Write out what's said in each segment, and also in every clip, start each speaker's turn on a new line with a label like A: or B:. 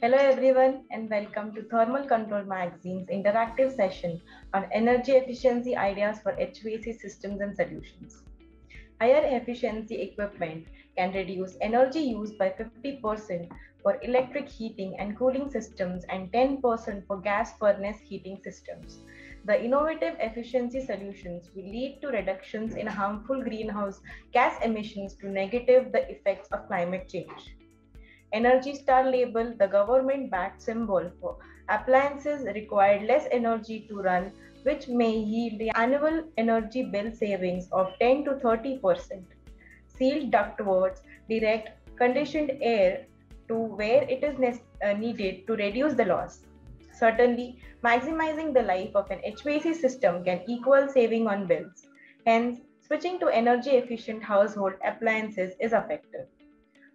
A: Hello everyone and welcome to Thermal Control Magazine's interactive session on energy efficiency ideas for HVAC systems and solutions. Higher efficiency equipment can reduce energy use by 50% for electric heating and cooling systems and 10% for gas furnace heating systems. The innovative efficiency solutions will lead to reductions in harmful greenhouse gas emissions to negative the effects of climate change. Energy Star label, the government-backed symbol for appliances required less energy to run, which may yield annual energy bill savings of 10 to 30%. Sealed ductworks direct conditioned air to where it is needed to reduce the loss. Certainly, maximizing the life of an HVAC system can equal saving on bills. Hence, switching to energy efficient household appliances is effective.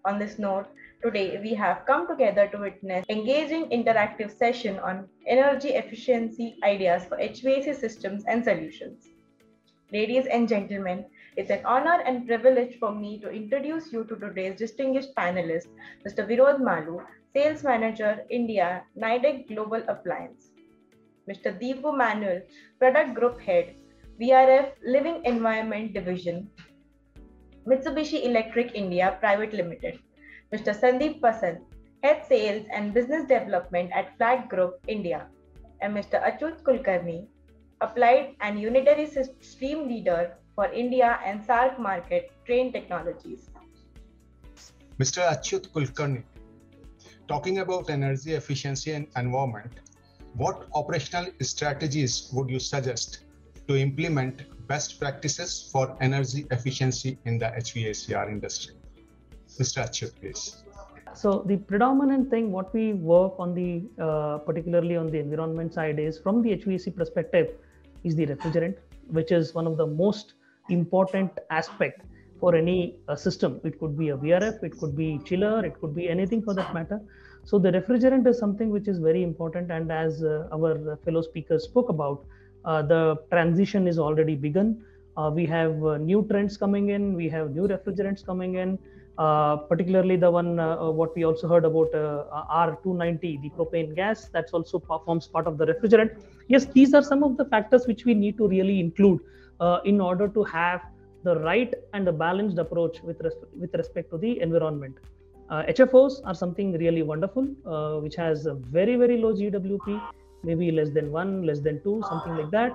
A: On this note, today we have come together to witness engaging interactive session on energy efficiency ideas for HVAC systems and solutions. Ladies and gentlemen, it's an honor and privilege for me to introduce you to today's distinguished panelist, Mr. Virod Malu, Sales Manager, India, Nidec Global Appliance. Mr. Deepu Manuel, Product Group Head, VRF Living Environment Division, Mitsubishi Electric India Private Limited, Mr. Sandeep Vasant, Head Sales and Business Development at Flat Group India, and Mr. Achyut Kulkarni, Applied and Unitary Stream Leader for India and SAARC Market Trane Technologies.
B: Mr. Achyut Kulkarni, talking about energy efficiency and environment, what operational strategies would you suggest to implement best practices for energy efficiency in the HVACR industry? Mr. Achyut, please.
C: So the predominant thing what we work on the particularly on the environment side is from the HVAC perspective is the refrigerant, which is one of the most important aspect for any system. It could be a VRF, it could be chiller, it could be anything for that matter. So the refrigerant is something which is very important, and as our fellow speakers spoke about, the transition is already begun. We have new trends coming in, we have new refrigerants coming in, particularly the one what we also heard about R290, the propane gas, that's also forms part of the refrigerant. Yes, these are some of the factors which we need to really include in order to have the right and a balanced approach with respect to the environment. HFOs are something really wonderful, which has a very, very low GWP, maybe less than 1, less than 2, something like that.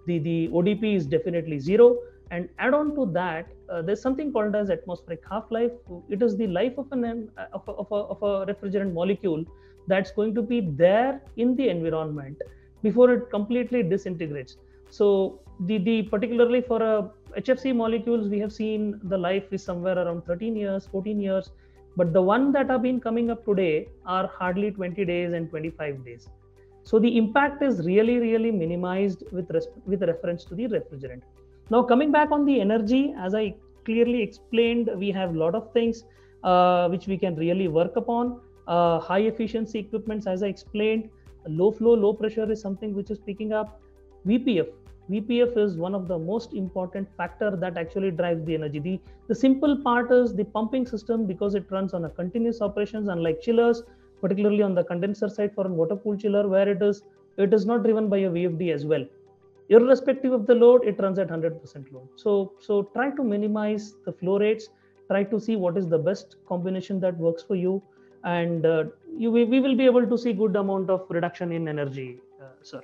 C: The ODP is definitely 0. And add on to that, there's something called as atmospheric half-life. It is the life of a refrigerant molecule that's going to be there in the environment before it completely disintegrates. So the particularly for HFC molecules, we have seen the life is somewhere around 13 years, 14 years. But the one that have been coming up today are hardly 20 days and 25 days. So the impact is really, really minimized with reference to the refrigerant. Now coming back on the energy, as I clearly explained, we have a lot of things which we can really work upon. High efficiency equipments, as I explained, low flow, low pressure is something which is picking up. VPF is one of the most important factor that actually drives the energy. The simple part is the pumping system, because it runs on a continuous operations, unlike chillers, particularly on the condenser side for a water-cooled chiller, where it is not driven by a VFD as well. Irrespective of the load, it runs at 100% load. So try to minimize the flow rates, try to see what is the best combination that works for you, and we will be able to see good amount of reduction in energy, sir.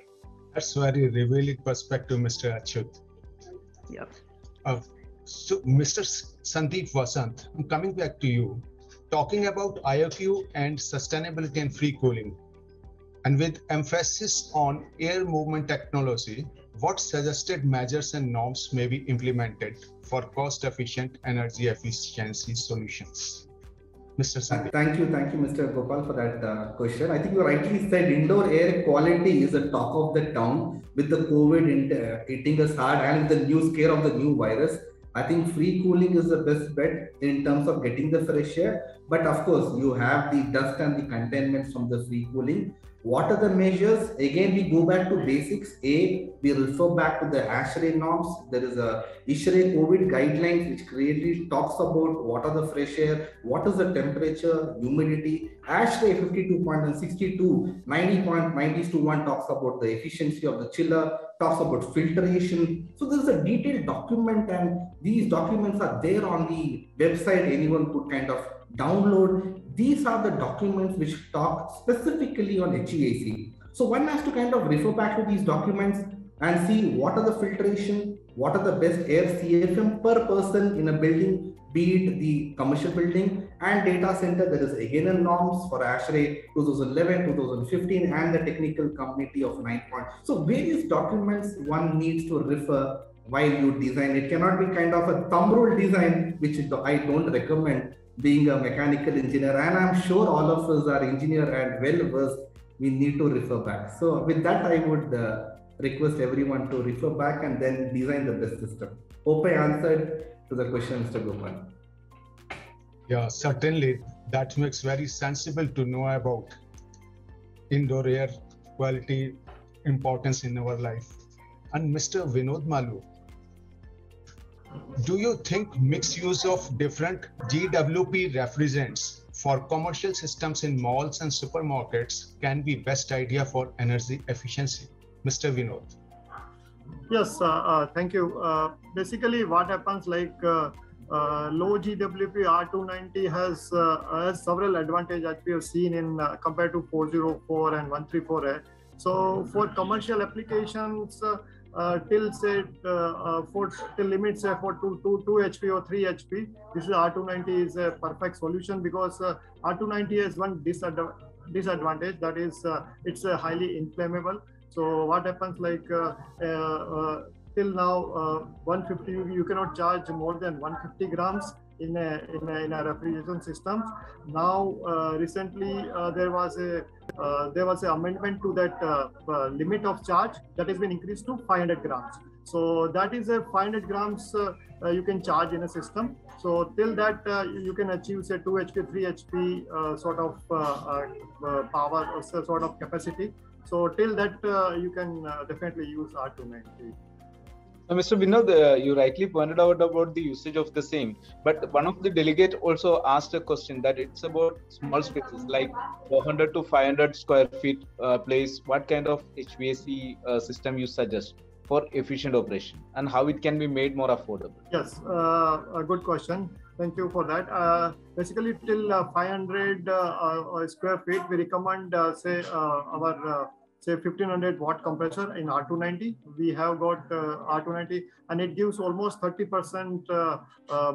B: That's very revealing perspective, Mr. Achyut.
C: Yeah.
B: So, Mr. Sandeep Vasant, I'm coming back to you, talking about IOQ and sustainability and free cooling, and with emphasis on air movement technology, what suggested measures and norms may be implemented for cost-efficient energy efficiency solutions? Mr. Sandeep.
D: Thank you, Mr. Gopal, for that question. I think you rightly said indoor air quality is the talk of the town with the COVID hitting us hard and the new scare of the new virus. I think free cooling is the best bet in terms of getting the fresh air. But of course, you have the dust and the containments from the free cooling. What are the measures? Again, we go back to basics. A, we refer back to the ASHRAE norms. There is a ISHRAE COVID guidelines which clearly talks about what are the fresh air, what is the temperature, humidity. ASHRAE 52.62, 90.90:1 talks about the efficiency of the chiller, talks about filtration. So there's a detailed document, and these documents are there on the website. Anyone could kind of download. These are the documents which talk specifically on HVAC. So one has to kind of refer back to these documents and see what are the filtration, what are the best air CFM per person in a building, be it the commercial building and data center. There is again a norms for ASHRAE 2011, 2015 and the technical committee of 9 point. So various documents one needs to refer while you design. It cannot be kind of a thumb rule design, which I don't recommend, being a mechanical engineer, and I'm sure all of us are engineer and well versed. We need to refer back. So with that, I would request everyone to refer back and then design the best system. Hope I answered to the question, Mr. Gopal.
B: Yeah, certainly. That makes very sensible to know about indoor air quality importance in our life. And Mr. Vinod Malu, do you think mixed use of different GWP refrigerants for commercial systems in malls and supermarkets can be best idea for energy efficiency? Mr. Vinod.
E: Yes, thank you. Basically, what happens like low GWP R290 has several advantages that we have seen in compared to 404 and 134A. So for commercial applications, till say till limit say for 2 HP or 3 HP, this is R290 is a perfect solution, because R290 has one disadvantage, that is it's highly inflammable. So what happens like till now 150 you cannot charge more than 150 grams in a refrigeration system. Now recently there was a amendment to that limit of charge that has been increased to 500 grams. So that is a 500 grams you can charge in a system. So till that you can achieve say 2 HP, 3 HP sort of power or sort of capacity. So till that you can definitely use R290.
F: Mr. Vinod, you rightly pointed out about the usage of the same, but one of the delegate also asked a question that it's about small spaces like 400 to 500 square feet place. What kind of HVAC system you suggest for efficient operation and how it can be made more affordable?
E: Yes, a good question. Thank you for that. Basically, till 500 square feet, we recommend say our say 1500 watt compressor in R290. We have got R290 and it gives almost 30%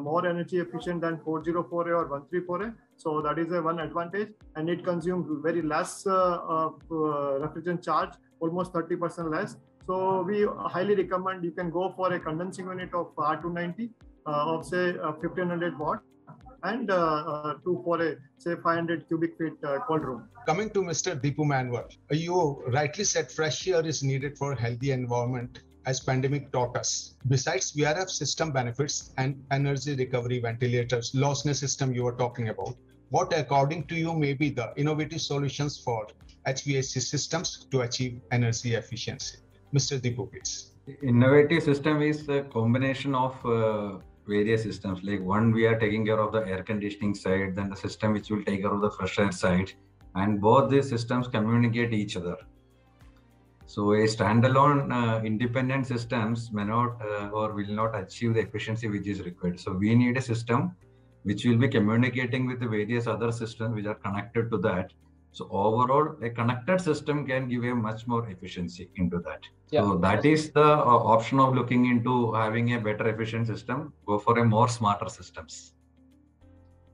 E: more energy efficient than 404A or 134A. So that is a one advantage, and it consumes very less refrigerant charge, almost 30% less. So we highly recommend you can go for a condensing unit of R290 of say 1500 watt and to for a say 500 cubic feet cold room.
B: Coming to Mr. Deepu Manwar, you rightly said fresh air is needed for a healthy environment, as pandemic taught us. Besides VRF system benefits and energy recovery ventilators, lossless system you were talking about, what according to you may be the innovative solutions for HVAC systems to achieve energy efficiency? Mr. Deepu, please.
G: Innovative system is a combination of various systems. Like one, we are taking care of the air conditioning side, then the system which will take care of the fresh air side, and both these systems communicate each other. So a standalone independent systems may not or will not achieve the efficiency which is required. So we need a system which will be communicating with the various other systems which are connected to that. So overall, a connected system can give a much more efficiency into that. Yeah. So that is the option of looking into having a better efficient system. Go for a more smarter systems.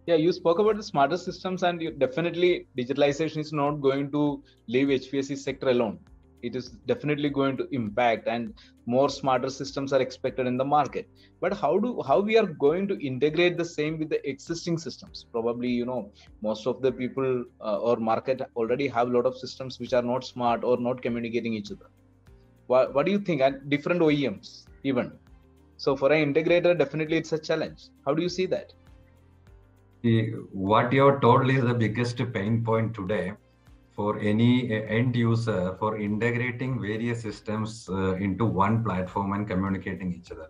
F: Yeah, you spoke about the smarter systems, and definitely digitalization is not going to leave HVAC sector alone. It is definitely going to impact, and more smarter systems are expected in the market. But how we are going to integrate the same with the existing systems? Probably, most of the people or market already have a lot of systems which are not smart or not communicating each other. What do you think? And different OEMs even. So for an integrator, definitely it's a challenge. How do you see that?
G: What you have told is the biggest pain point today for any end user for integrating various systems into one platform and communicating each other.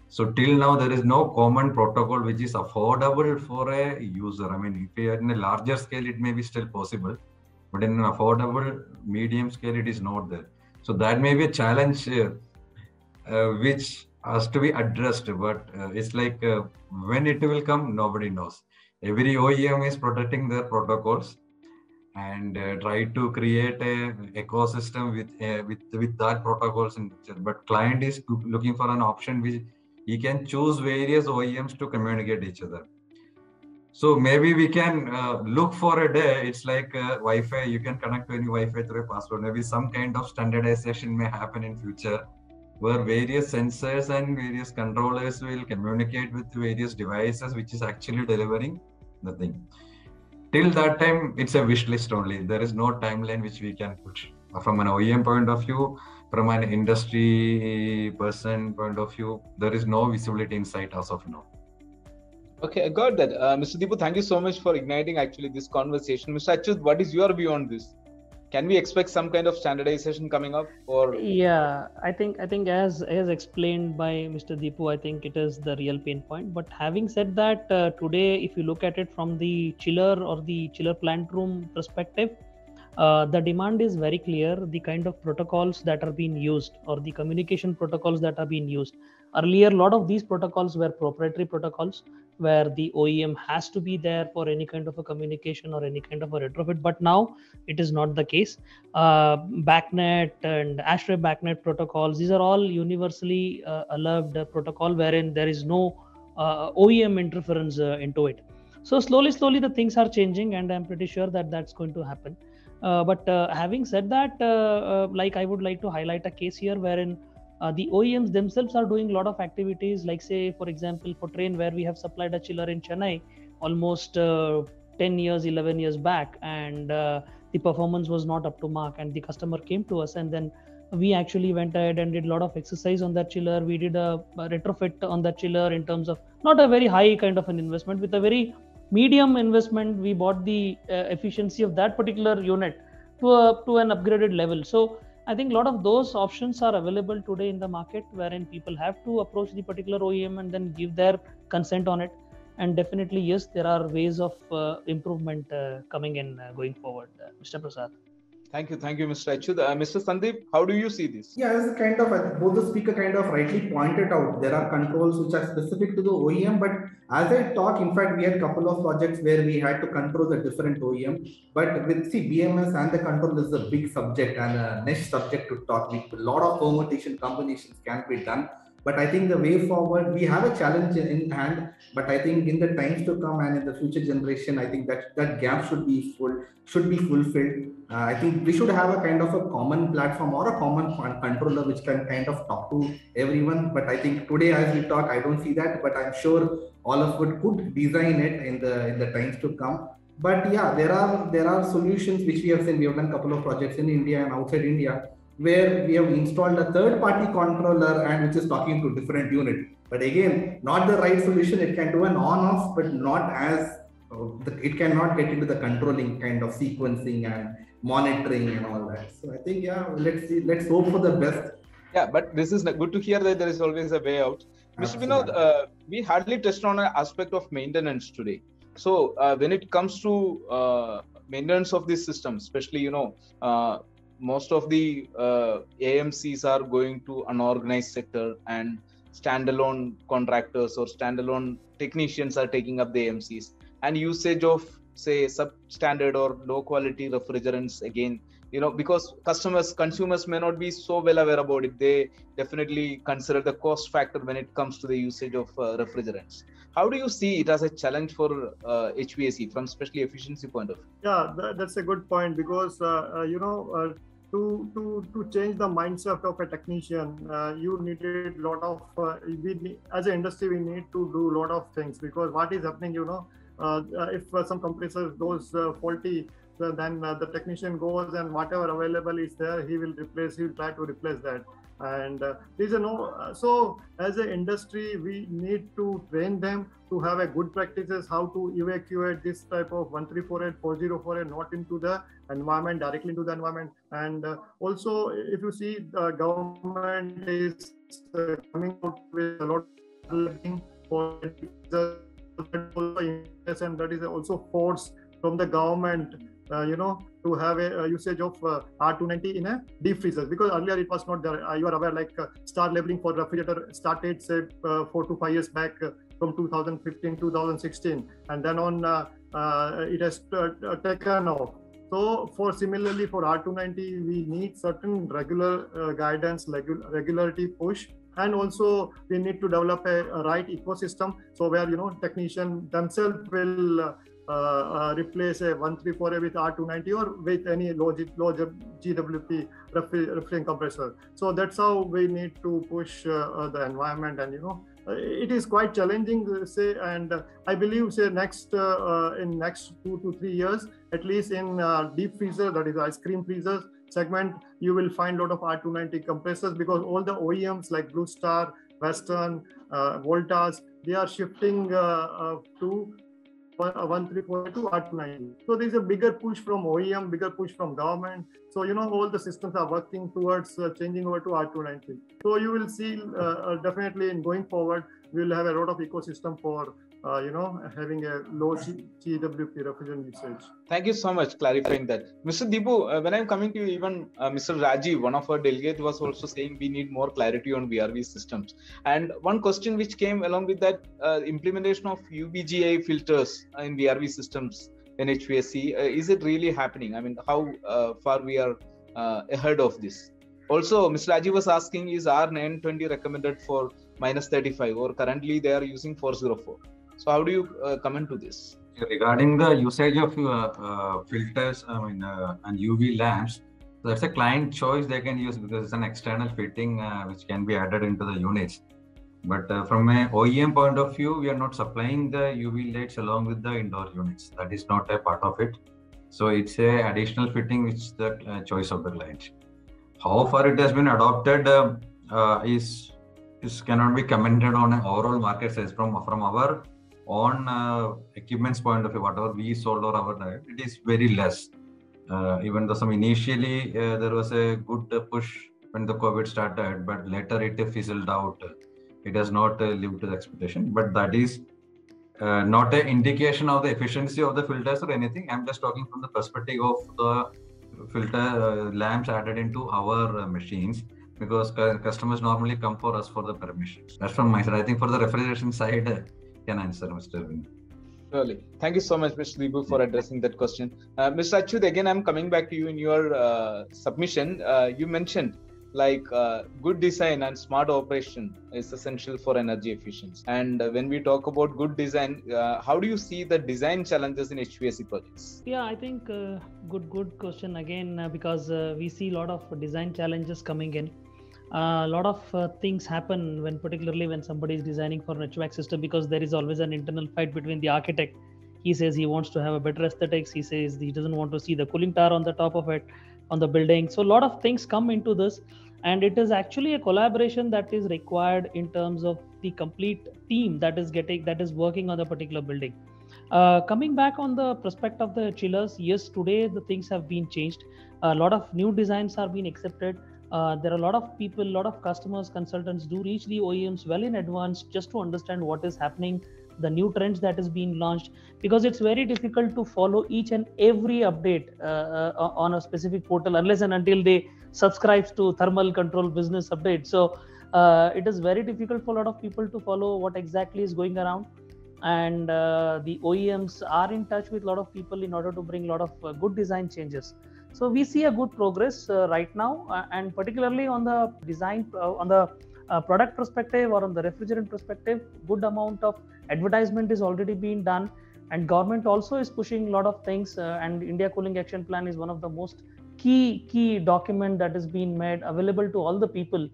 G: So till now, there is no common protocol which is affordable for a user. I mean, if you are in a larger scale, it may be still possible, but in an affordable medium scale, it is not there. So that may be a challenge which has to be addressed, but it's like when it will come, nobody knows. Every OEM is protecting their protocols and try to create a ecosystem with that protocols in picture. But client is looking for an option which he can choose various OEMs to communicate each other. So maybe we can look for a day. It's like Wi-Fi. You can connect to any Wi-Fi through a password. Maybe some kind of standardization may happen in future, where various sensors and various controllers will communicate with various devices, which is actually delivering the thing. Till that time, it's a wish list only. There is no timeline which we can put. From an OEM point of view, from an industry person point of view, there is no visibility in sight as of now.
F: Okay, I got that. Mr. Deepu, thank you so much for igniting actually this conversation. Mr. Achyut, what is your view on this? Can we expect some kind of standardization coming up? Or
C: yeah, I think as explained by Mr. Deepu, I think it is the real pain point. But having said that, today if you look at it from the chiller or the chiller plant room perspective, the demand is very clear. The kind of protocols that are being used or the communication protocols that are being used. Earlier, a lot of these protocols were proprietary protocols where the OEM has to be there for any kind of a communication or any kind of a retrofit. But now it is not the case. BACnet and ASHRAE BACnet protocols, these are all universally allowed protocol wherein there is no OEM interference into it. So slowly the things are changing, and I'm pretty sure that that's going to happen. But having said that, like I would like to highlight a case here wherein the OEMs themselves are doing a lot of activities, like say, for example, for Trane, where we have supplied a chiller in Chennai almost 10 years, 11 years back, and the performance was not up to mark, and the customer came to us, and then we actually went ahead and did a lot of exercise on that chiller. We did a retrofit on that chiller in terms of not a very high kind of an investment, with a very medium investment. We bought the efficiency of that particular unit to an upgraded level. So I think a lot of those options are available today in the market, wherein people have to approach the particular OEM and then give their consent on it. And definitely, yes, there are ways of improvement coming in going forward. Mr. Prasad.
F: Thank you, Mr. Achyut. Mr. Sandeep, how do you see this?
D: Yeah, as kind of both the speaker kind of rightly pointed out, there are controls which are specific to the OEM. But as I talk, in fact, we had a couple of projects where we had to control the different OEM. But with BMS and the control is a big subject and a niche subject to talk. With a lot of permutation combinations can be done. But I think the way forward, we have a challenge in hand. But I think in the times to come and in the future generation, I think that gap should be fulfilled. I think we should have a kind of a common platform or a common controller which can kind of talk to everyone. But I think today, as we talk, I don't see that. But I'm sure all of us could design it in the times to come. But yeah, there are solutions which we have seen. We have done a couple of projects in India and outside India, where we have installed a third-party controller and which is talking to different unit. But again, not the right solution. It can do an on-off, but not as it cannot get into the controlling kind of sequencing and monitoring and all that. So I think, yeah, let's hope for the best.
F: Yeah, but this is good to hear that there is always a way out. Mr. Vinod, we hardly touched on an aspect of maintenance today. So when it comes to maintenance of this system, especially, most of the AMCs are going to unorganized sector, and standalone contractors or standalone technicians are taking up the AMCs, and usage of, say, substandard or low quality refrigerants, again, because consumers may not be so well aware about it. They definitely consider the cost factor when it comes to the usage of refrigerants. How do you see it as a challenge for HVAC from especially efficiency point of view?
E: Yeah, that's a good point, because to change the mindset of a technician, you needed a lot of as an industry, we need to do a lot of things, because what is happening, if some compressor goes faulty, then the technician goes and whatever available is there, he will try to replace that. And there's a so as an industry, we need to train them to have a good practices, how to evacuate this type of 1348, 4048 not into the environment, directly into the environment. And also, if you see, the government is coming out with a lot of for the and that is also force from the government, to have a usage of R290 in a deep freezers, because earlier it was not there. You are aware, like star labeling for refrigerator started say 4 to 5 years back, from 2015, 2016, and then on it has taken off. So similarly for R290, we need certain regular guidance, regularity push. And also we need to develop a right ecosystem, so where technicians themselves will replace a 1348 with R290 or with any low GWP refrigerant compressor. So that's how we need to push the environment, and it is quite challenging, say, and I believe, say, in next 2 to 3 years, at least in deep freezer, that is ice cream freezers segment, you will find a lot of R290 compressors, because all the OEMs like Blue Star, Western, Voltas, they are shifting to 1348 to R290. So there is a bigger push from OEM, bigger push from government. So all the systems are working towards changing over to R290. So you will see definitely in going forward, we will have a lot of ecosystem for having a low GWP refrigerant usage.
F: Thank you so much clarifying that. Mr. Deepu, when I'm coming to you, even Mr. Rajiv, one of our delegates, was also saying we need more clarity on VRV systems. And one question which came along with that, implementation of UBGA filters in VRV systems in HVAC, is it really happening? I mean, how far we are ahead of this? Also, Mr. Rajiv was asking, is R920 recommended for -35, or currently they are using 404? So how do you comment to this?
G: Regarding the usage of filters, and UV lamps, that's a client choice they can use, because it's an external fitting which can be added into the units. But from an OEM point of view, we are not supplying the UV lights along with the indoor units. That is not a part of it. So it's a additional fitting which is the choice of the client. How far it has been adopted is cannot be commented on an overall market size. From our own equipment's point of view, whatever we sold or our direct, it is very less. Even though initially there was a good push when the COVID started, but later it fizzled out. It has not lived to the expectation. But that is not an indication of the efficiency of the filters or anything. I'm just talking from the perspective of the filter lamps added into our machines, because customers normally come for us for the permissions. That's from my side. I think for the refrigeration side, can answer, Mr. Vinay.
F: Surely. Thank you so much, Mr. Deepu, for addressing that question. Mr. Achyut, again, I'm coming back to you in your submission. You mentioned good design and smart operation is essential for energy efficiency. And when we talk about good design, how do you see the design challenges in HVAC projects?
C: Yeah, I think good question again, because we see a lot of design challenges coming in. A lot of things happen particularly when somebody is designing for an HVAC system, because there is always an internal fight between the architect. He says he wants to have a better aesthetics. He says he doesn't want to see the cooling tower on the top of it, on the building. So a lot of things come into this, and it is actually a collaboration that is required in terms of the complete team that is working on the particular building. Coming back on the prospect of the chillers, yes, today the things have been changed. A lot of new designs are being accepted. There are a lot of people, a lot of customers, consultants do reach the OEMs well in advance just to understand what is happening, the new trends that is being launched, because it's very difficult to follow each and every update on a specific portal unless and until they subscribe to Thermal Control Business Update. So it is very difficult for a lot of people to follow what exactly is going around. And the OEMs are in touch with a lot of people in order to bring a lot of good design changes. So we see a good progress right now, and particularly on the design, on the product perspective or on the refrigerant perspective, good amount of advertisement is already being done, and government also is pushing a lot of things. And India Cooling Action Plan is one of the most key document that is being made available to all the people,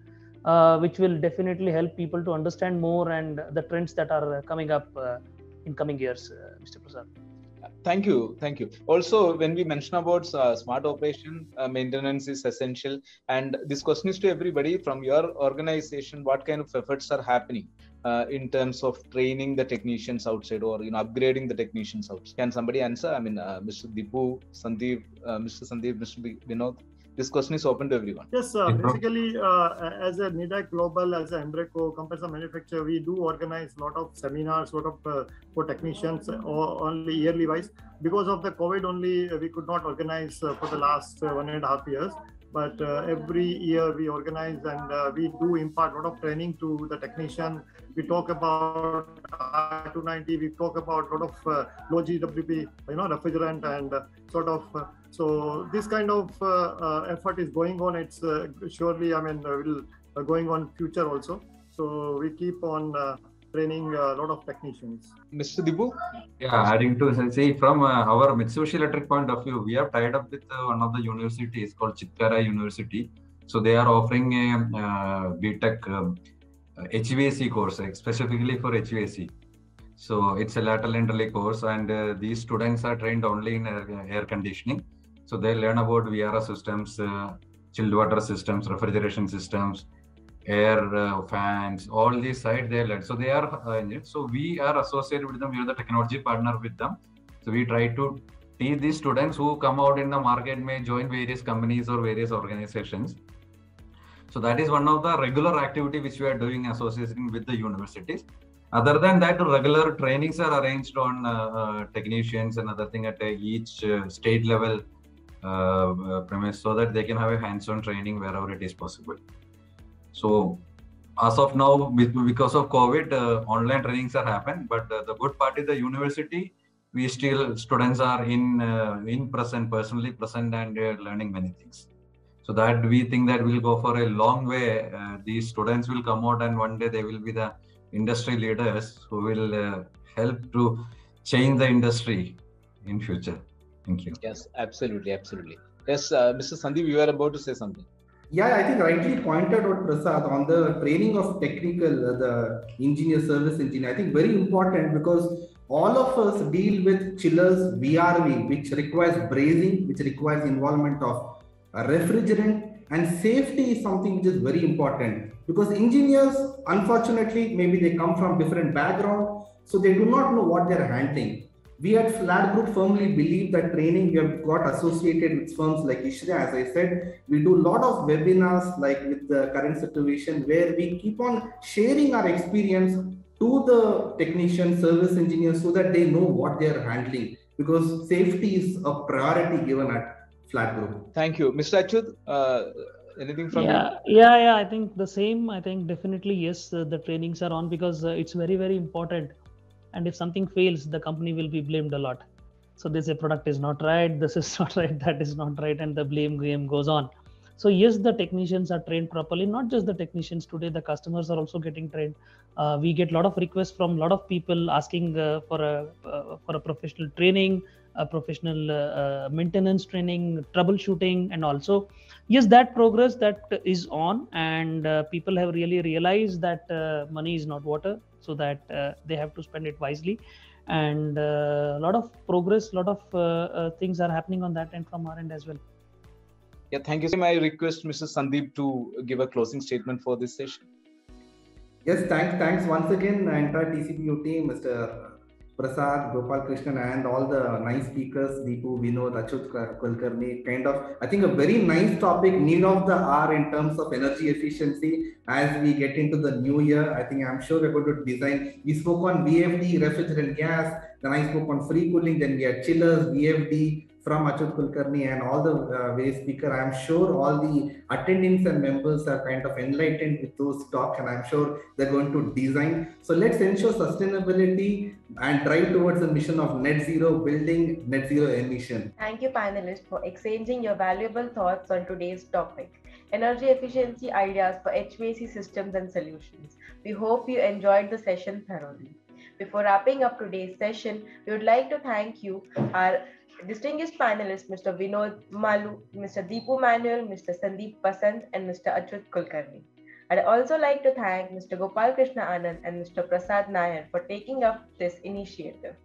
C: which will definitely help people to understand more and the trends that are coming up in coming years, Mr. Prasad.
F: Thank you. Thank you. Also, when we mention about smart operation, maintenance is essential. And this question is to everybody from your organization, what kind of efforts are happening in terms of training the technicians outside or, upgrading the technicians outside? Can somebody answer? I mean, Mr. Dipu, Sandeep, Mr. Sandeep, Mr. Vinod. This question is open to everyone.
E: Yes, basically, as a NIDAC Global, as a Embreco compressor manufacturer, we do organize a lot of seminars, for technicians only yearly wise. Because of the COVID only, we could not organize for the last 1.5 years. But every year we organize and we do impart a lot of training to the technician. We talk about R290, we talk about a lot of low GWP, refrigerant and so this kind of effort is going on. It's surely, will going on future also. So we keep on training a lot of technicians.
F: Mr. Dibu?
G: Yeah, adding to say from our Mitsubishi Electric point of view, we have tied up with one of the universities called Chitkara University. So they are offering a BTech HVAC course, specifically for HVAC. So it's a lateral entry course, and these students are trained only in air conditioning. So they learn about VRF systems, chilled water systems, refrigeration systems, air fans, all these sides they learn. So they are so we are associated with them. We are the technology partner with them. So we try to teach these students who come out in the market, may join various companies or various organizations. So that is one of the regular activity which we are doing associating with the universities. Other than that, regular trainings are arranged on technicians and other thing at each state level premise, so that they can have a hands-on training wherever it is possible. So as of now, because of COVID, online trainings are happening, but the good part is the university, we still, students are in present, personally present, and learning many things. So that we think that will go for a long way. These students will come out and one day they will be the industry leaders who will help to change the industry in future. Thank you.
F: Yes, absolutely. Yes, Mr. Sandeep, you are about to say something.
D: Yeah, I think rightly pointed out Prasad on the training of technical, the engineer, service engineer. I think very important because all of us deal with chillers, VRV, which requires brazing, which requires involvement of a refrigerant, and safety is something which is very important because engineers, unfortunately, maybe they come from different background, so they do not know what they're handling. We at Flat Group firmly believe that training, we have got associated with firms like ISHRE. As I said, we do a lot of webinars like with the current situation where we keep on sharing our experience to the technicians, service engineers, so that they know what they are handling, because safety is a priority given at Flat Group.
F: Thank you. Mr. Achyut, anything from you?
C: Yeah, I think the same. I think definitely, yes, the trainings are on because it's very, very important. And if something fails, the company will be blamed a lot. So they say product is not right, this is not right, that is not right, and the blame game goes on. So yes, the technicians are trained properly. Not just the technicians today, the customers are also getting trained. We get a lot of requests from a lot of people asking for a professional training, a professional maintenance training, troubleshooting, and also yes, that progress that is on, and people have really realized that money is not water, so that they have to spend it wisely, and a lot of progress, a lot of things are happening on that end from our end as well.
F: Yeah, thank you. I request Mr. Sandeep to give a closing statement for this session.
D: Yes, thanks once again, the entire TCPU team, Mr. Prasad, Gopal Krishnan, and all the nice speakers, Deepu, Vinod, Achyut Kulkarni. Kind of, I think a very nice topic, need of the hour in terms of energy efficiency as we get into the new year. I think I'm sure we're going to design. We spoke on VFD, refrigerant gas, then I spoke on free cooling, then we had chillers, VFD, from Achyut Kulkarni and all the various speakers. I'm sure all the attendants and members are kind of enlightened with those talks, and I'm sure they're going to design. So let's ensure sustainability and drive towards the mission of net zero building, net zero emission.
A: Thank you, panelists, for exchanging your valuable thoughts on today's topic, energy efficiency ideas for HVAC systems and solutions. We hope you enjoyed the session thoroughly. Before wrapping up today's session, we would like to thank you, our distinguished panelists, Mr. Vinod Malu, Mr. Deepu Manuel, Mr. Sandeep Basant, and Mr. Achyut Kulkarni. I'd also like to thank Mr. Gopal Krishna Anand and Mr. Prasad Nair for taking up this initiative.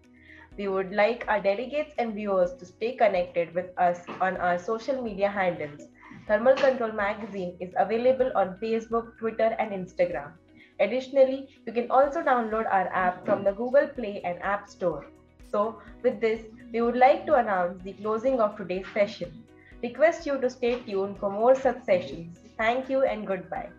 A: We would like our delegates and viewers to stay connected with us on our social media handles. Thermal Control Magazine is available on Facebook, Twitter, and Instagram. Additionally, you can also download our app from the Google Play and App Store. So, with this, we would like to announce the closing of today's session. Request you to stay tuned for more such sessions. Thank you and goodbye.